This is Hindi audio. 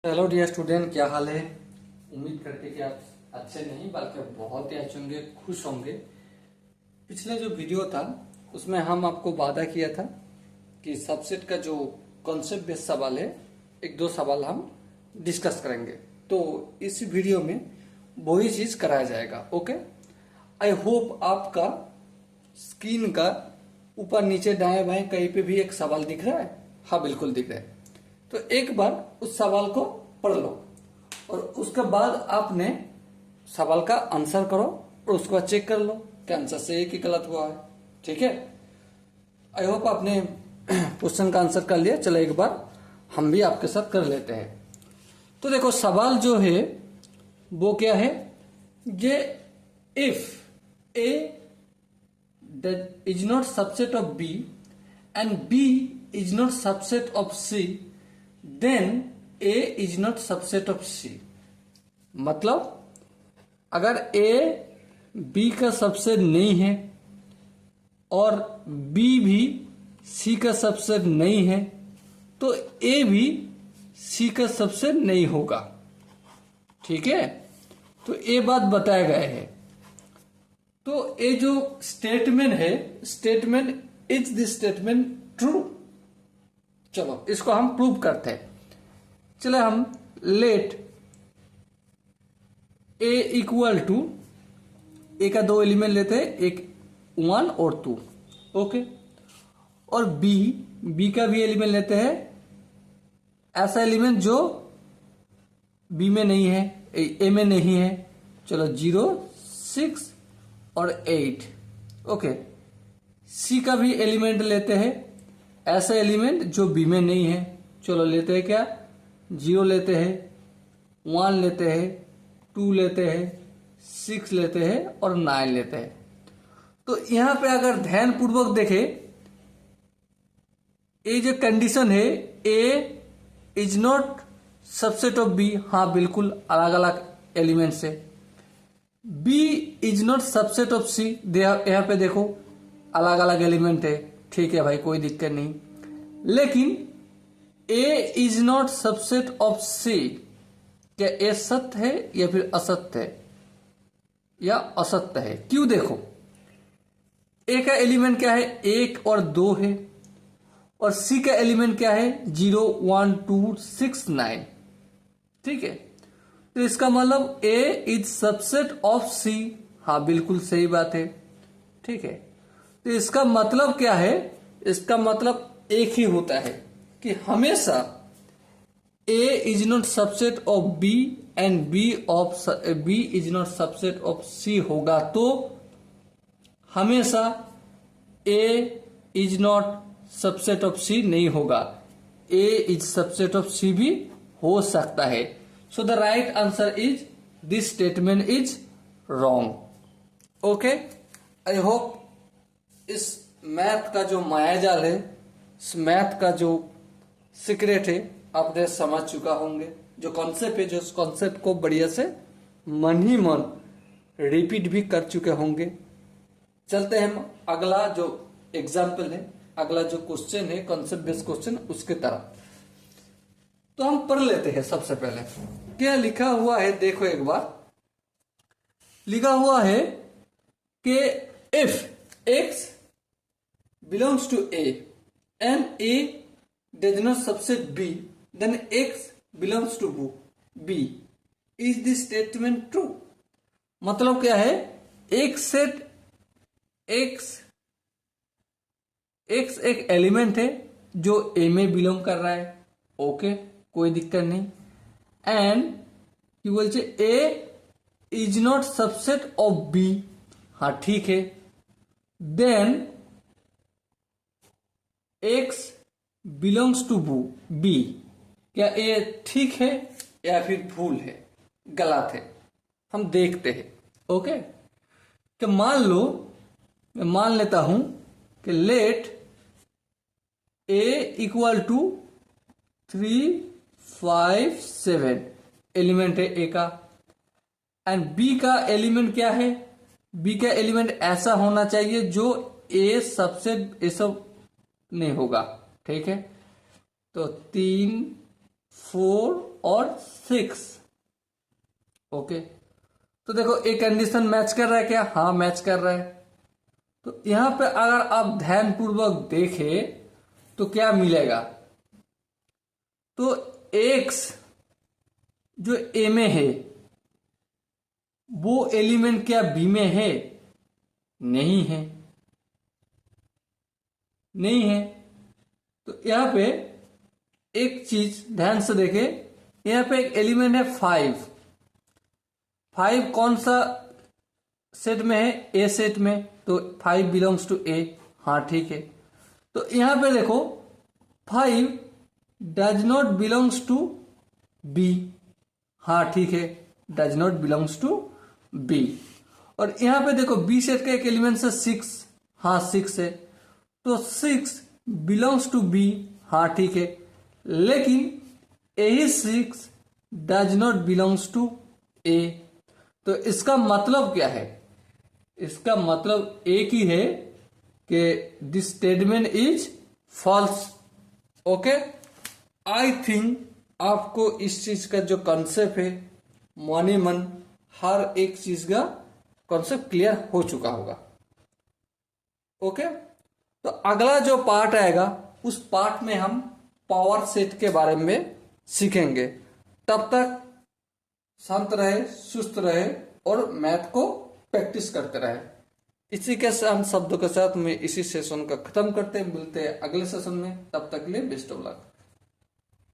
हेलो डियर स्टूडेंट, क्या हाल है। उम्मीद करते कि आप अच्छे नहीं बल्कि बहुत ही अच्छे होंगे, खुश होंगे। पिछले जो वीडियो था उसमें हम आपको वादा किया था कि सबसेट का जो कॉन्सेप्ट बेस्ड सवाल है, एक दो सवाल हम डिस्कस करेंगे। तो इस वीडियो में वही चीज कराया जाएगा। ओके, आई होप आपका स्क्रीन का ऊपर नीचे दाएं बाएं कहीं पे भी एक सवाल दिख रहा है। हाँ, बिल्कुल दिख रहा है। तो एक बार उस सवाल को पढ़ लो और उसके बाद आपने सवाल का आंसर करो और उसको चेक कर लो कि आंसर सही है कि गलत हुआ है। ठीक है, आई होप आपने क्वेश्चन का आंसर कर लिया। चलो एक बार हम भी आपके साथ कर लेते हैं। तो देखो सवाल जो है वो क्या है, ये if A that is not subset of B and B is not subset of C, then A is not subset of C। मतलब अगर A B का सबसेट नहीं है और B भी C का सबसेट नहीं है तो A भी C का सबसेट नहीं होगा। ठीक है, तो ये बात बताया गया है। तो ये जो स्टेटमेंट है, statement is the statement true. चलो इसको हम प्रूव करते हैं। चलो हम लेट ए इक्वल टू, ए का दो एलिमेंट लेते हैं, एक 1 और 2। ओके, और बी का भी एलिमेंट लेते हैं, ऐसा एलिमेंट जो बी में नहीं है, ए में नहीं है। चलो 0, 6 और 8। ओके, सी का भी एलिमेंट लेते हैं, ऐसा एलिमेंट जो बी में नहीं है। चलो लेते हैं क्या, 0 लेते हैं, 1 लेते हैं, 2 लेते हैं, 6 लेते हैं और 9 लेते हैं। तो यहां पे अगर ध्यान पूर्वक देखें, ये जो कंडीशन है A is not subset of B, हाँ बिल्कुल अलग अलग एलिमेंट से। B is not subset of C, यहां पे देखो अलग अलग एलिमेंट है। ठीक है भाई, कोई दिक्कत नहीं। लेकिन A is not subset of C, क्या A सत्य है या फिर असत्य है या असत्य है? क्यों? देखो A का एलिमेंट क्या है, 1 और 2 है, और C का एलिमेंट क्या है, 0, 1, 2, 6, 9। ठीक है, तो इसका मतलब A is subset of C। हाँ बिल्कुल सही बात है। ठीक है, तो इसका मतलब क्या है, इसका मतलब एक ही होता है कि हमेशा A is not subset of B and B is not subset of C होगा। तो हमेशा A is not subset of C नहीं होगा, A is subset of C भी हो सकता है। So the right answer is this statement is wrong. Okay, I hope इस मैथ का जो मायाजाल है, इस मैथ का जो सीक्रेट है आपने समझ चुका होंगे। जो कॉन्सेप्ट है, जो इस कॉन्सेप्ट को बढ़िया से मन ही मन रिपीट भी कर चुके होंगे। चलते हैं हम अगला जो एग्जाम्पल है, अगला जो क्वेश्चन है कॉन्सेप्ट बेस्ड क्वेश्चन, उसके तरफ। तो हम पढ़ लेते हैं। सबसे पहले क्या लिखा हुआ है देखो एक बार। लिखा हुआ है कि if x belongs to a and a does not subset b, then x belongs to b, is this statement true? मतलब क्या है, एक सेट x एक एलिमेंट है जो a में बिलोंग कर रहा है। ओके, कोई दिक्कत नहीं। एंड কি বলছে A is not subset of B, हाँ ठीक है। Then X belongs to B, क्या A ठीक है या फिर भूल है, गलत है, हम देखते हैं। ओके, तो मान लो, मैं मान लेता हूं कि let A equal to 3, 5, 7 element है ए का, एंड बी का एलिमेंट क्या है, बी का एलिमेंट ऐसा होना चाहिए जो ए सबसे ये सब नहीं होगा। ठीक है, तो 3, 4 और 6। ओके, तो देखो ये कंडीशन मैच कर रहा है क्या? हाँ मैच कर रहा है। तो यहां पे अगर आप ध्यानपूर्वक देखें तो क्या मिलेगा? तो x जो a में है वो एलिमेंट क्या b में है? नहीं है, नहीं है। तो यहां पे एक चीज ध्यान से देखें, यहां पे एक एलिमेंट है 5। 5 कौन सा सेट में है? ए सेट में, तो 5 बिलोंग्स टू ए। हाँ ठीक है। तो यहां पे देखो 5 does not belongs to B. हाँ ठीक है, does not belongs to B. और यहां पे देखो बी सेट का एक एलिमेंट है 6। हाँ 6 है, तो 6 बिलोंग्स टू बी। हाँ ठीक है, लेकिन यही 6 डज नॉट बिलोंग्स टू ए। तो इसका मतलब क्या है? इसका मतलब एक ही है कि this statement is false. Okay, I think आपको इस चीज का जो कॉन्सेप्ट है माने मन हर एक चीज का कॉन्सेप्ट क्लियर हो चुका होगा। ओके, तो अगला जो पार्ट आएगा उस पार्ट में हम पावर सेट के बारे में सीखेंगे। तब तक शांत रहे, सुस्त रहे और मैथ को प्रैक्टिस करते रहे। इसी के साथ शब्दों के साथ में इसी सेशन का खत्म करते हैं। मिलते हैं अगले सेशन में, तब तक के लिए बेस्ट ऑफ लक।